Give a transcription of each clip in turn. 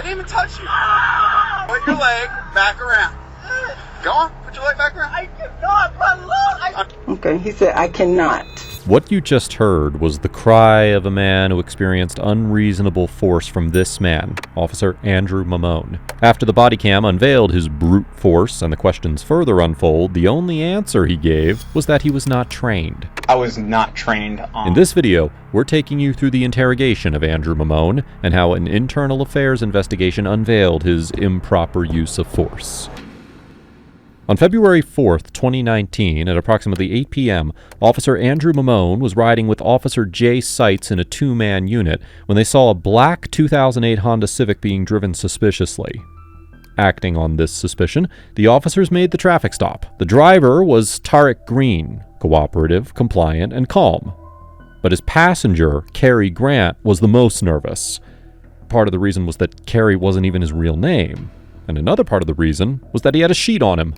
didn't even touch you. Put your leg back around. Go on, put your leg back around. I cannot, my lord. Okay, he said, I cannot. What you just heard was the cry of a man who experienced unreasonable force from this man, Officer Andrew Mamone. After the body cam unveiled his brute force and the questions further unfold, the only answer he gave was that he was not trained. I was not trained on... In this video, we're taking you through the interrogation of Andrew Mamone and how an internal affairs investigation unveiled his improper use of force. On February 4th, 2019, at approximately 8 p.m., Officer Andrew Mamone was riding with Officer Jay Seitz in a two-man unit when they saw a black 2008 Honda Civic being driven suspiciously. Acting on this suspicion, the officers made the traffic stop. The driver was Tarik Grant, cooperative, compliant, and calm. But his passenger, Carey Grant, was the most nervous. Part of the reason was that Carey wasn't even his real name, and another part of the reason was that he had a sheet on him.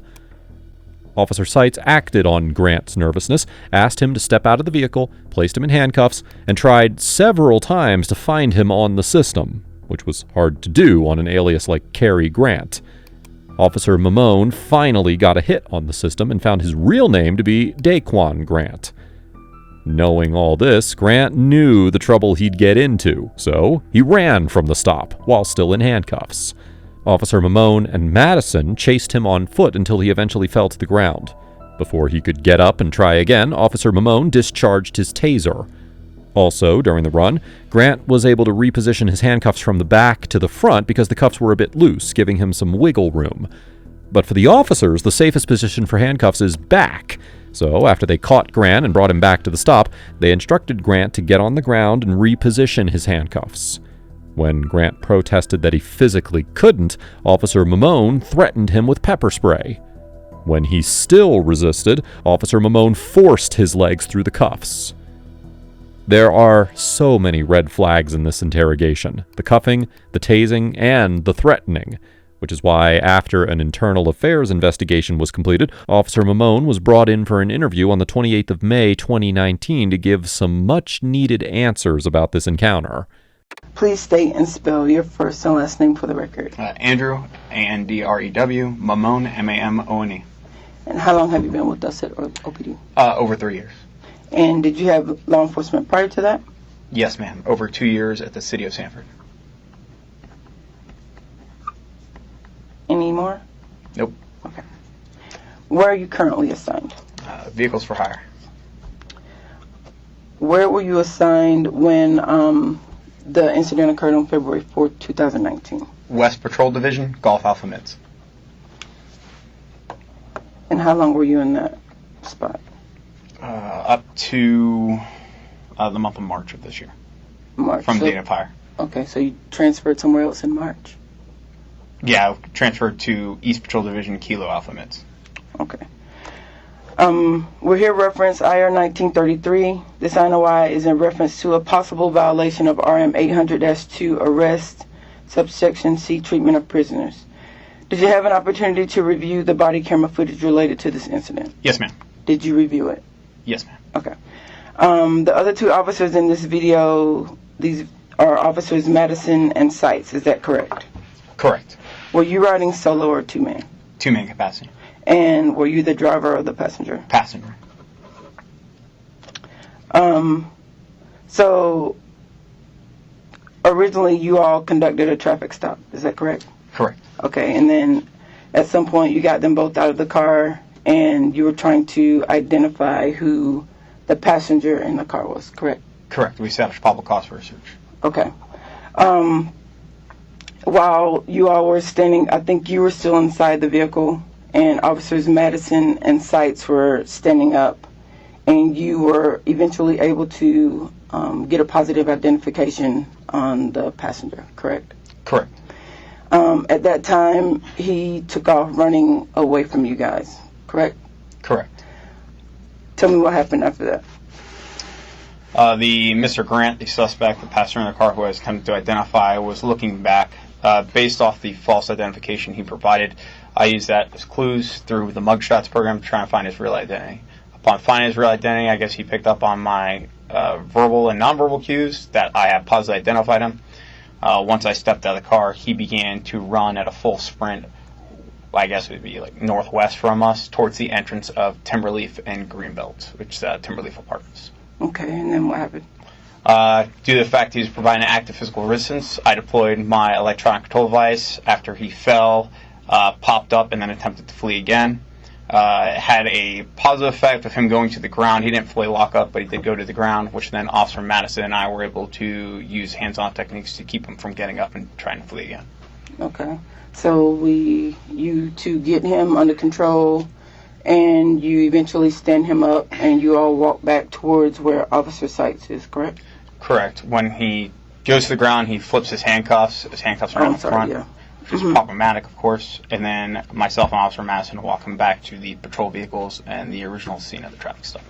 Officer Seitz acted on Grant's nervousness, asked him to step out of the vehicle, placed him in handcuffs, and tried several times to find him on the system, which was hard to do on an alias like Carey Grant. Officer Mamone finally got a hit on the system and found his real name to be Daquan Grant. Knowing all this, Grant knew the trouble he'd get into, so he ran from the stop while still in handcuffs. Officer Mamone and Madison chased him on foot until he eventually fell to the ground. Before he could get up and try again, Officer Mamone discharged his taser. Also, during the run, Grant was able to reposition his handcuffs from the back to the front because the cuffs were a bit loose, giving him some wiggle room. But for the officers, the safest position for handcuffs is back. So, after they caught Grant and brought him back to the stop, they instructed Grant to get on the ground and reposition his handcuffs. When Grant protested that he physically couldn't, Officer Mamone threatened him with pepper spray. When he still resisted, Officer Mamone forced his legs through the cuffs. There are so many red flags in this interrogation: the cuffing, the tasing, and the threatening, which is why after an internal affairs investigation was completed, Officer Mamone was brought in for an interview on the 28th of May 2019 to give some much-needed answers about this encounter. Please state and spell your first and last name for the record. Andrew, A-N-D-R-E-W, Mamone, M-A-M-O-N-E. And how long have you been with us at OPD? Over 3 years. And did you have law enforcement prior to that? Yes, ma'am. Over 2 years at the City of Sanford. Any more? Nope. Okay. Where are you currently assigned? Vehicles for hire. Where were you assigned when the incident occurred on February 4th, 2019? West Patrol Division, Golf Alpha Mids. And how long were you in that spot? Up to the month of March of this year. March. From date of hire. Okay, so you transferred somewhere else in March? Yeah, I transferred to East Patrol Division, Kilo Alpha Mids. Okay. We're here reference IR 1933. This INOI is in reference to a possible violation of RM 800-2 arrest, subsection C, treatment of prisoners. Did you have an opportunity to review the body camera footage related to this incident? Yes, ma'am. Did you review it? Yes, ma'am. Okay. The other two officers in this video, these are Officers Madison and Seitz, is that correct? Correct. Were you riding solo or two-man? Two-man capacity. And were you the driver or the passenger? Passenger. So originally you all conducted a traffic stop, is that correct? Correct. Okay, and then at some point you got them both out of the car and you were trying to identify who the passenger in the car was, correct? Correct. We established probable cause for a search. Okay. While you all were standing, I think you were still inside the vehicle, and Officers Madison and Seitz were standing up, and you were eventually able to get a positive identification on the passenger, correct? Correct. At that time, he took off running away from you guys, correct? Correct. Tell me what happened after that. The Mr. Grant, the suspect, the passenger in the car who I was attempting to identify, was looking back. Based off the false identification he provided, I used that as clues through the mugshots program to try and find his real identity. Upon finding his real identity, I guess he picked up on my verbal and nonverbal cues that I have positively identified him. Once I stepped out of the car, he began to run at a full sprint. I guess it would be like northwest from us, towards the entrance of Timberleaf and Greenbelt, which is Timberleaf Apartments. Okay, and then what happened? Due to the fact he was providing active physical resistance, I deployed my electronic control device after he fell, popped up, and then attempted to flee again. It had a positive effect of him going to the ground. He didn't fully lock up, but he did go to the ground, which then Officer Madison and I were able to use hands-on techniques to keep him from getting up and trying to flee again. Okay. So you two get him under control, and you eventually stand him up, and you all walk back towards where Officer Sykes is, correct? Correct. When he goes to the ground, he flips his handcuffs. His handcuffs are on the front. Yeah. Which is problematic, of course. And then myself and Officer Madison walk him back to the patrol vehicles and the original scene of the traffic stop.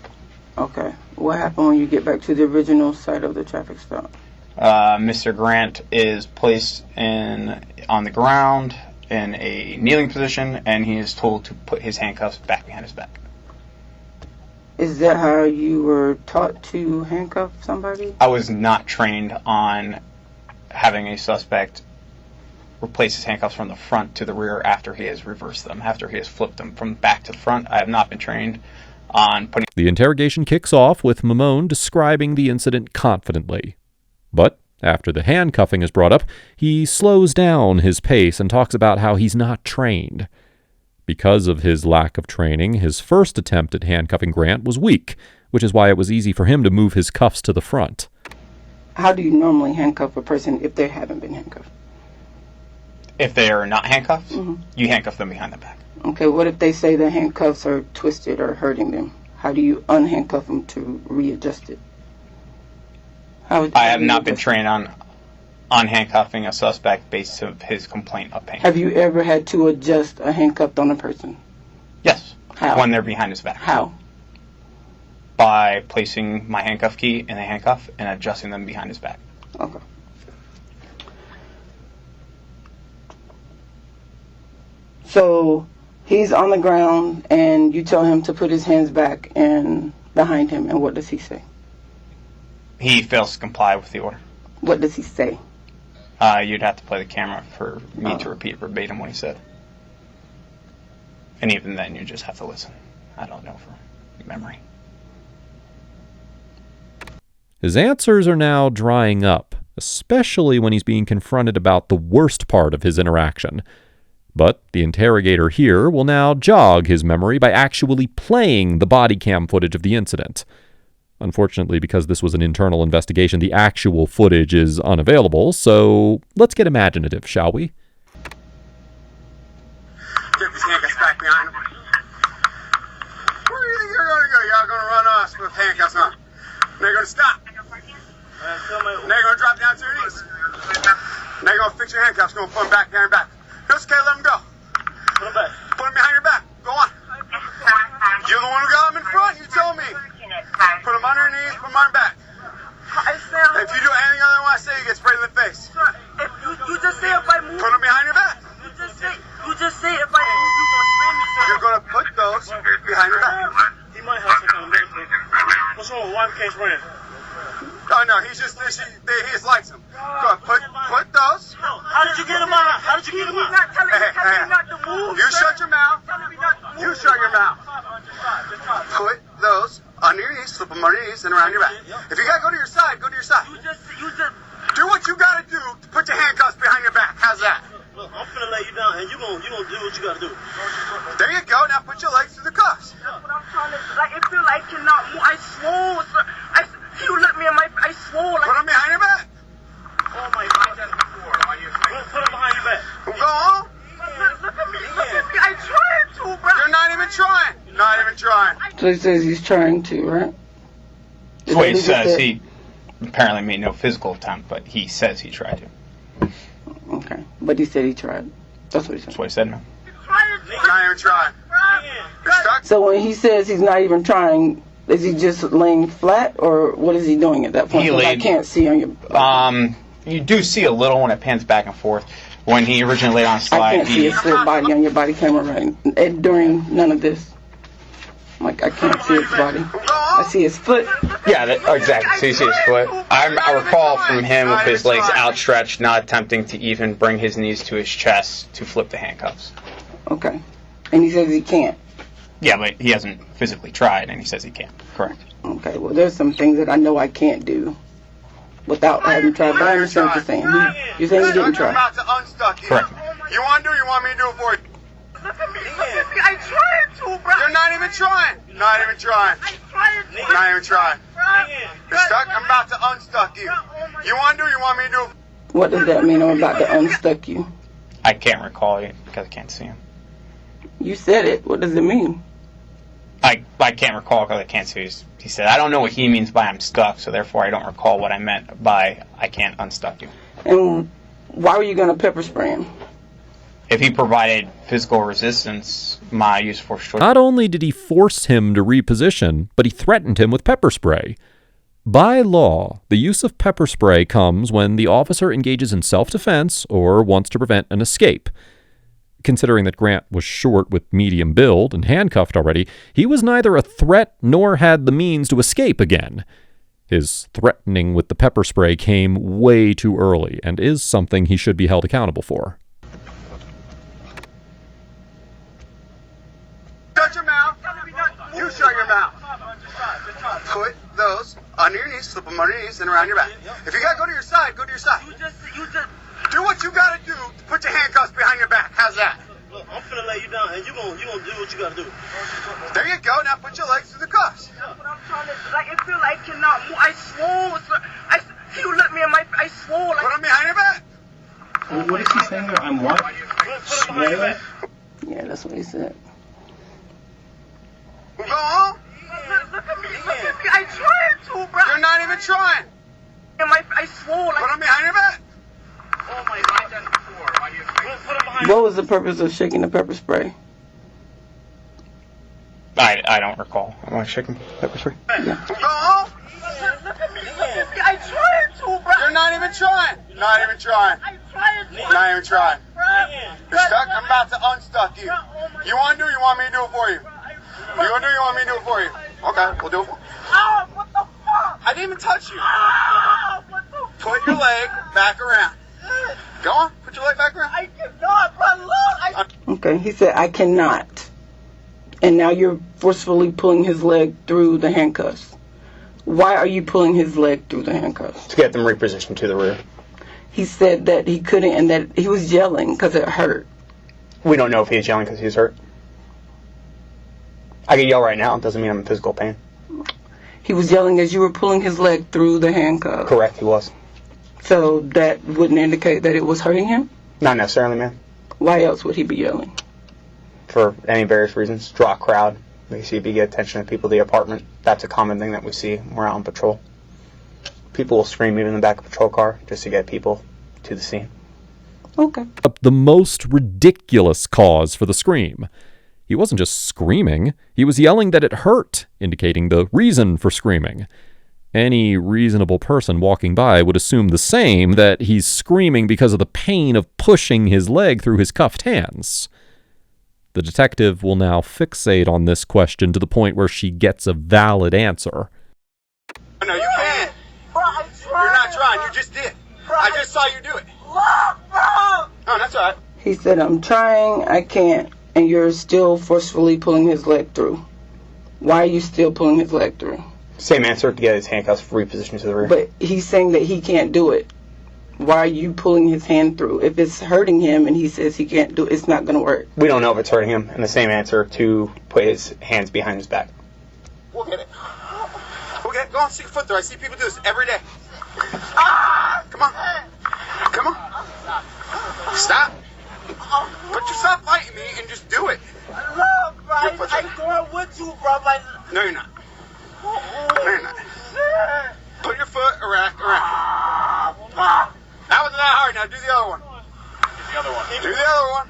Okay. What happened when you get back to the original site of the traffic stop? Mr. Grant is placed on the ground in a kneeling position, and he is told to put his handcuffs back behind his back. Is that how you were taught to handcuff somebody? I was not trained on having a suspect replace his handcuffs from the front to the rear after he has reversed them, after he has flipped them from back to front. I have not been trained on putting... The interrogation kicks off with Mamone describing the incident confidently. But after the handcuffing is brought up, he slows down his pace and talks about how he's not trained. Because of his lack of training, his first attempt at handcuffing Grant was weak, which is why it was easy for him to move his cuffs to the front. How do you normally handcuff a person if they haven't been handcuffed? If they are not handcuffed, you handcuff them behind the back. Okay, what if they say the handcuffs are twisted or hurting them? How do you unhandcuff them to readjust it? I have not been trained on handcuffing a suspect based on his complaint of pain. Have you ever had to adjust a handcuff on a person? Yes. How? When they're behind his back. How? By placing my handcuff key in the handcuff and adjusting them behind his back. Okay. So he's on the ground, and you tell him to put his hands back and behind him, and what does he say? He fails to comply with the order. What does he say? You'd have to play the camera for me to repeat verbatim what he said. And even then, you just have to listen. I don't know for memory. His answers are now drying up, especially when he's being confronted about the worst part of his interaction. But the interrogator here will now jog his memory by actually playing the body cam footage of the incident. Unfortunately, because this was an internal investigation, the actual footage is unavailable, so let's get imaginative, shall we? Get these handcuffs back behind him. Where do you think you're going to go? Y'all going to run us with handcuffs on. Now you're going to stop. Now you're going to drop down to your knees. Now you're going to fix your handcuffs. Going to put them back behind your back. No, it's okay, let them go. Put them back. Put them behind your back. Go on. You're the one who got them in front. You told me. Put them on your knees. Put them on your back. If you do anything other than what I say, you get sprayed in the face. If you just say if I move. Put them behind your back. You just say if I move, you're going to spray me. You're going to put those behind your back. He might have some kind of medical. What's wrong? Why can't spray him? Oh no, he just likes them. Go on, put those. How did you get him out? How did you get him out? He's not telling me not to move. You shut your mouth. You shut your mouth. Put those under your knees, slip them under your knees, and around your back. If you gotta go to your side, go to your side. You just do what you gotta do to put your handcuffs behind your back. How's that? Look, I'm finna lay you down, and you gonna do what you gotta do. There you go. Now put your legs through the cuffs. That's what I'm trying to. Like, it feel like I cannot move. I swole. You look me in my. I swole. Put them behind your back. Oh my God. Put them behind your back. Go on. Look at me. I tried to, bro. You're not even trying. Not even trying. So he says he's trying to, right? That's what he says. He apparently made no physical attempt, but he says he tried to. Okay. But he said he tried. That's what he said. That's what he said, no? Not even trying. You're stuck. So when he says he's not even trying, is he just laying flat, or what is he doing at that point? I can't see on your... You do see a little when it pans back and forth. When he originally laid on a slide, I can't see his full body on your body camera right during none of this. Like, I can't see his body. I see his foot. Yeah, exactly. So you see his foot. I recall from him with his legs outstretched, not attempting to even bring his knees to his chest to flip the handcuffs. Okay. And he says he can't. Yeah, but he hasn't physically tried, and he says he can't. Correct. Okay, well, there's some things that I know I can't do without having tried. But I understand what you're saying. You're saying he didn't try. I'm about to unstuck you. Correct. You want to do it, you want me to do it for you? Look at me. I tried to, bro. You're not even trying. Not even trying. I tried to. Not even trying. You're stuck? I'm about to unstuck you. You want to do it, you want me to do it? What does that mean? I'm about to unstuck you. I can't recall it because I can't see him. You said it. What does it mean? I can't recall because I can't see. He said, I don't know what he means by I'm stuck, so therefore I don't recall what I meant by I can't unstuck you. And why were you going to pepper spray him? If he provided physical resistance, my use of force. Not only did he force him to reposition, but he threatened him with pepper spray. By law, the use of pepper spray comes when the officer engages in self-defense or wants to prevent an escape. Considering that Grant was short with medium build and handcuffed already, he was neither a threat nor had the means to escape again. His threatening with the pepper spray came way too early and is something he should be held accountable for. Shut your mouth. You shut your mouth. Put those under your knees, slip them under your knees, and around your back. If you gotta go to your side, go to your side. You just Do what you gotta do to put your handcuffs behind your back. How's that? look, I'm finna lay you down, and you gonna do what you gotta do. There you go. Now put your legs through the cuffs. That's what I'm trying to. Like, it feel like I cannot move. I swole. You let me in my. I swole. Like, Put them behind your back. What is he saying there? I'm what? put it behind your back. Yeah, that's what he said. Go on. Look at me. I tried to, bro. You're not even trying. I swole. Put them behind your back. Oh my God. Put it behind. What was the purpose of shaking the pepper spray? I don't recall. Am I shaking pepper spray? Go on. Look at me. I tried to, bro. You're not even trying. Not even trying. I tried to. Not even trying. Bro. You're stuck. I'm about to unstuck you. You want to do it? You want me to do it for you? You want to do it? You want me to do it for you? Okay, we'll do it for you. Oh, what the fuck? I didn't even touch you. Oh, what the fuck? Put your leg back around. Go on. Put your leg back around. I cannot, bro. Look. Okay, he said, I cannot. And now you're forcefully pulling his leg through the handcuffs. Why are you pulling his leg through the handcuffs? To get them repositioned to the rear. He said that he couldn't and that he was yelling because it hurt. We don't know if he's yelling because he's hurt. I can yell right now. It doesn't mean I'm in physical pain. He was yelling as you were pulling his leg through the handcuffs. Correct, he was. So that wouldn't indicate that it was hurting him? Not necessarily, man. Why else would he be yelling? For any various reasons. Draw a crowd. We see if you get attention to people in the apartment. That's a common thing that we see when we're out on patrol. People will scream even in the back of a patrol car just to get people to the scene. Okay. The most ridiculous cause for the scream. He wasn't just screaming, he was yelling that it hurt, indicating the reason for screaming. Any reasonable person walking by would assume the same, that he's screaming because of the pain of pushing his leg through his cuffed hands. The detective will now fixate on this question to the point where she gets a valid answer. No, you can't. Bro, I tried. You're not trying. You just did. I just saw you do it. Look, bro. Oh, that's all right. He said, I'm trying, I can't, and you're still forcefully pulling his leg through. Why are you still pulling his leg through? Same answer, to get his handcuffs repositioned to the rear. But he's saying that he can't do it. Why are you pulling his hand through? If it's hurting him and he says he can't do it, it's not going to work. We don't know if it's hurting him. And the same answer, to put his hands behind his back. We'll get it. We'll get it. Go on, stick your foot through. I see people do this every day. Come on. Come on. Stop. But you stop fighting me and just do it. Look, bro. I'm going with you, bro. No, you're not. No, you're not. Put your foot around. That wasn't that hard. Now do the other one. Do the other one.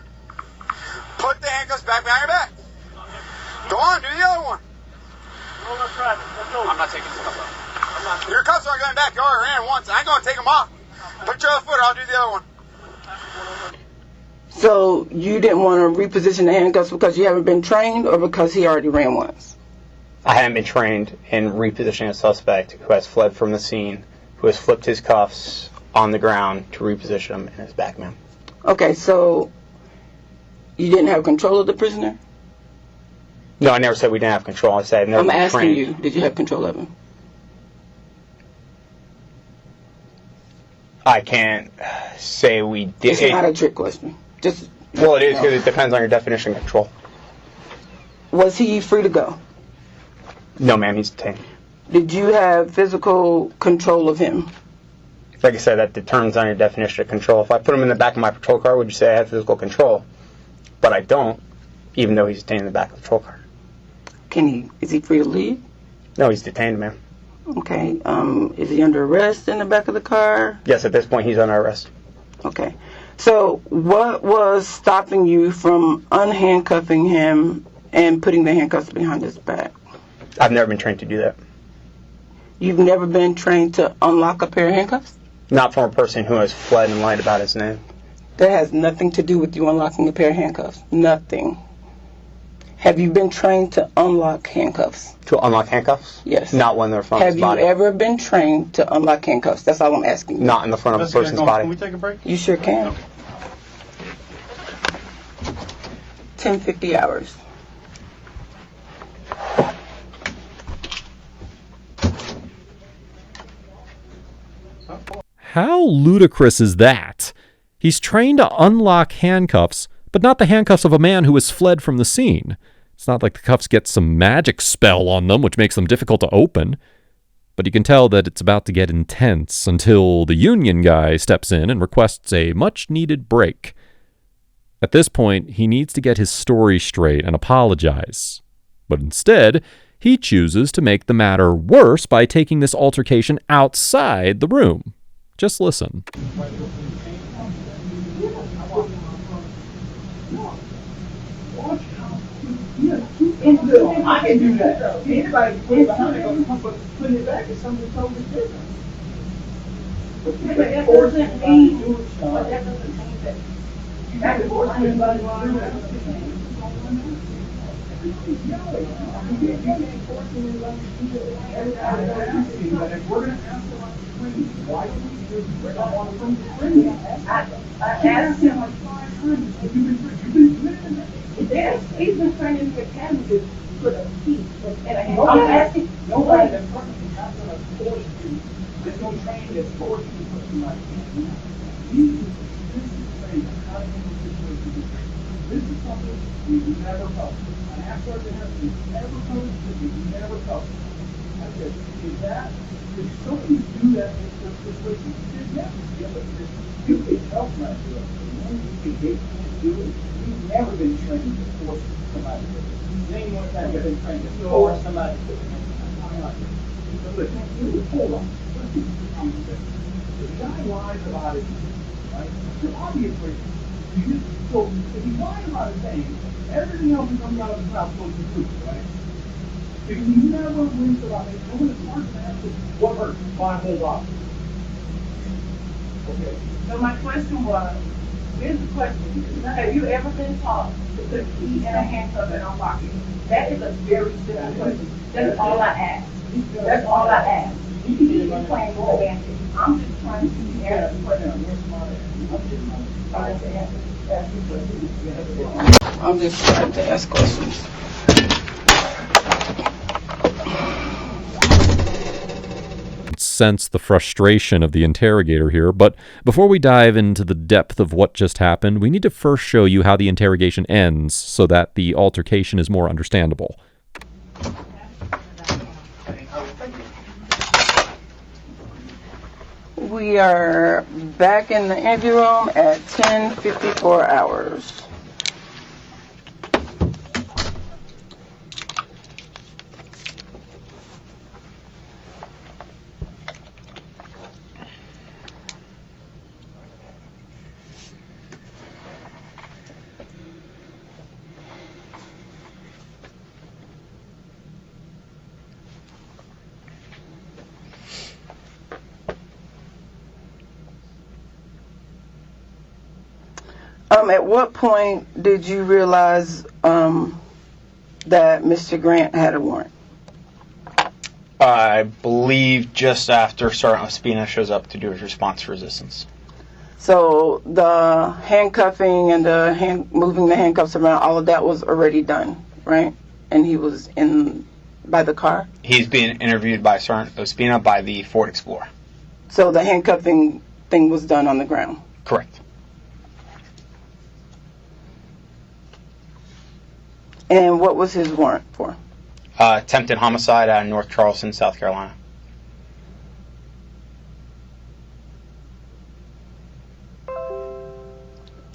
Put the handcuffs back behind your back. Go on, do the other one. I'm not taking stuff off. Your cuffs aren't going back. You already ran once. I ain't going to take them off. Put your other foot. I'll do the other one. So you didn't want to reposition the handcuffs because you haven't been trained or because he already ran once? I haven't been trained in repositioning a suspect who has fled from the scene, who has flipped his cuffs on the ground to reposition him in his back, ma'am. Okay, so you didn't have control of the prisoner? No, I never said we didn't have control. I said I've never I'm been asking trained. you, did you have control of him? I can't say we did. It's not a trick question. Well, it is, because it depends on your definition of control. Was he free to go? No, ma'am, he's detained. Did you have physical control of him? Like I said, that determines on your definition of control. If I put him in the back of my patrol car, would you say I have physical control? But I don't, even though he's detained in the back of the patrol car. Is he free to leave? No, he's detained, ma'am. Okay. Is he under arrest in the back of the car? Yes, at this point he's under arrest. Okay. So what was stopping you from unhandcuffing him and putting the handcuffs behind his back? I've never been trained to do that. You've never been trained to unlock a pair of handcuffs? Not from a person who has fled and lied about his name. That has nothing to do with you unlocking a pair of handcuffs. Nothing. Have you been trained to unlock handcuffs? To unlock handcuffs? Yes. Not when they're from his body. Have you ever been trained to unlock handcuffs? That's all I'm asking you. Not in the front of a person's body. Can we take a break? You sure can. Okay. 10:50 hours. How ludicrous is that? He's trained to unlock handcuffs, but not the handcuffs of a man who has fled from the scene. It's not like the cuffs get some magic spell on them, which makes them difficult to open. But you can tell that it's about to get intense until the union guy steps in and requests a much-needed break. At this point, he needs to get his story straight and apologize. But instead, he chooses to make the matter worse by taking this altercation outside the room. Just listen. I can do that. Anybody put it back if somebody told me different. But that doesn't mean that you have to force anybody to do that. You can't force anybody to do that. But if we're going to ask them on the screen, why don't we just bring up on the screen? I asked him like 5 times. You've been living that. Yes, he's been training the academy to put a key in a hand. I'm asking. Nobody that's working is not going to force you. There's no training that's forcing you to put somebody in. This is training. How to handle situations. This is something we never covered. An after the we never covered. We never covered. I said, is that? Did somebody do that in this situation? He said, yes. Yeah, but you can help not do it. You can do it. You've never been trained to force somebody to do it. Name one time you've been trained to force somebody to do it. Hold on. The guy lies about his name, right? So obviously, so if he lies about his name, everything else that comes out of his mouth goes to truth, right? Because he never wins about it. No one is hard to ask what hurt my whole body. Okay. So my question was, here's the question. Have you ever been taught to put a key in a handcuff and unlock it? That is a very simple question. That's all I ask. That's all I ask. You can be playing with the answer. I'm just trying to answer the question. I'm just trying to ask questions. Sense the frustration of the interrogator here, but before we dive into the depth of what just happened, we need to first show you how the interrogation ends so that the altercation is more understandable. We are back in the interview room at 10:54 hours. At what point did you realize that Mr. Grant had a warrant? I believe just after Sergeant Ospina shows up to do his response to resistance. So the handcuffing and the moving the handcuffs around, all of that was already done, right? And he was by the car? He's being interviewed by Sergeant Ospina by the Ford Explorer. So the handcuffing thing was done on the ground? Correct. And what was his warrant for? Attempted homicide out of North Charleston, South Carolina.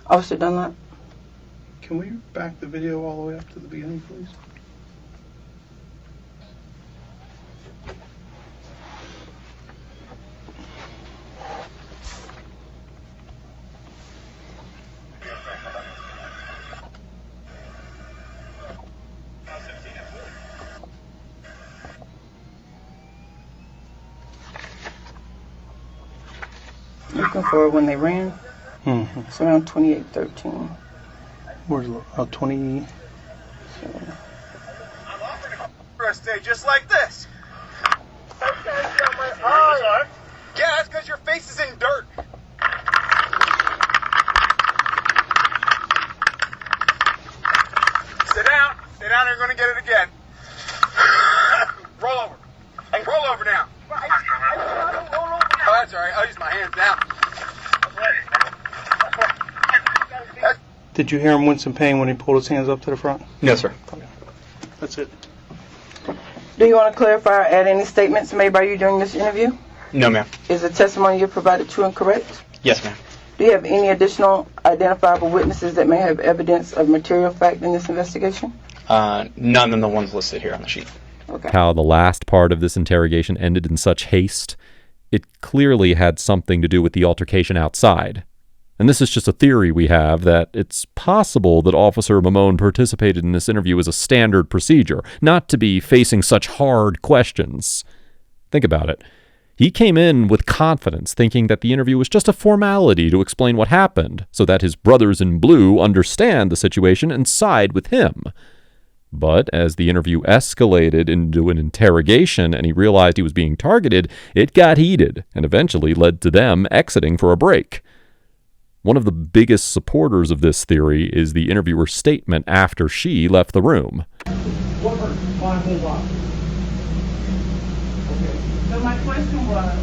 Officer Dunlap? Can we back the video all the way up to the beginning, please? Looking for when they ran? Mm-hmm. It's around 2813. Where's 20? For a stay just like this. Yeah, that's because your face is in dirt. Sit down. Sit down, you're going to get it again. Roll over. Hey, roll over now. Oh, that's all right. I'll use my hands now. Did you hear him wince in pain when he pulled his hands up to the front? No, sir. Okay. That's it. Do you want to clarify or add any statements made by you during this interview? No, ma'am. Is the testimony you provided true and correct? Yes, ma'am. Do you have any additional identifiable witnesses that may have evidence of material fact in this investigation? None than the ones listed here on the sheet. Okay. How the last part of this interrogation ended in such haste, it clearly had something to do with the altercation outside. And this is just a theory we have that it's possible that Officer Mamone participated in this interview as a standard procedure, not to be facing such hard questions. Think about it. He came in with confidence, thinking that the interview was just a formality to explain what happened, so that his brothers in blue understand the situation and side with him. But as the interview escalated into an interrogation and he realized he was being targeted, it got heated and eventually led to them exiting for a break. One of the biggest supporters of this theory is the interviewer's statement after she left the room. So my question was,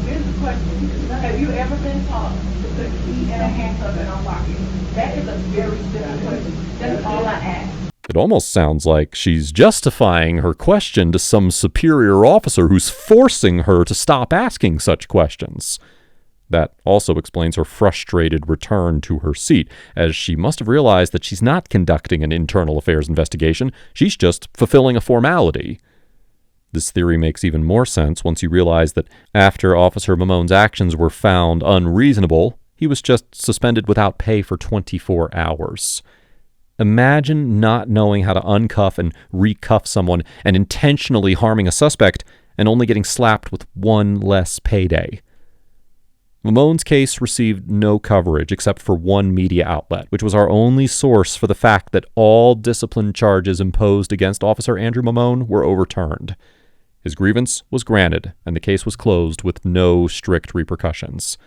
here's the question. Have you ever been taught to put a key in a handcuff and unlock it? That is a very simple question. That's all I ask. It almost sounds like she's justifying her question to some superior officer who's forcing her to stop asking such questions. That also explains her frustrated return to her seat, as she must have realized that she's not conducting an internal affairs investigation, she's just fulfilling a formality. This theory makes even more sense once you realize that after Officer Mamone's actions were found unreasonable, he was just suspended without pay for 24 hours. Imagine not knowing how to uncuff and recuff someone and intentionally harming a suspect and only getting slapped with one less payday. Mamone's case received no coverage except for one media outlet, which was our only source for the fact that all discipline charges imposed against Officer Andrew Mamone were overturned. His grievance was granted, and the case was closed with no strict repercussions.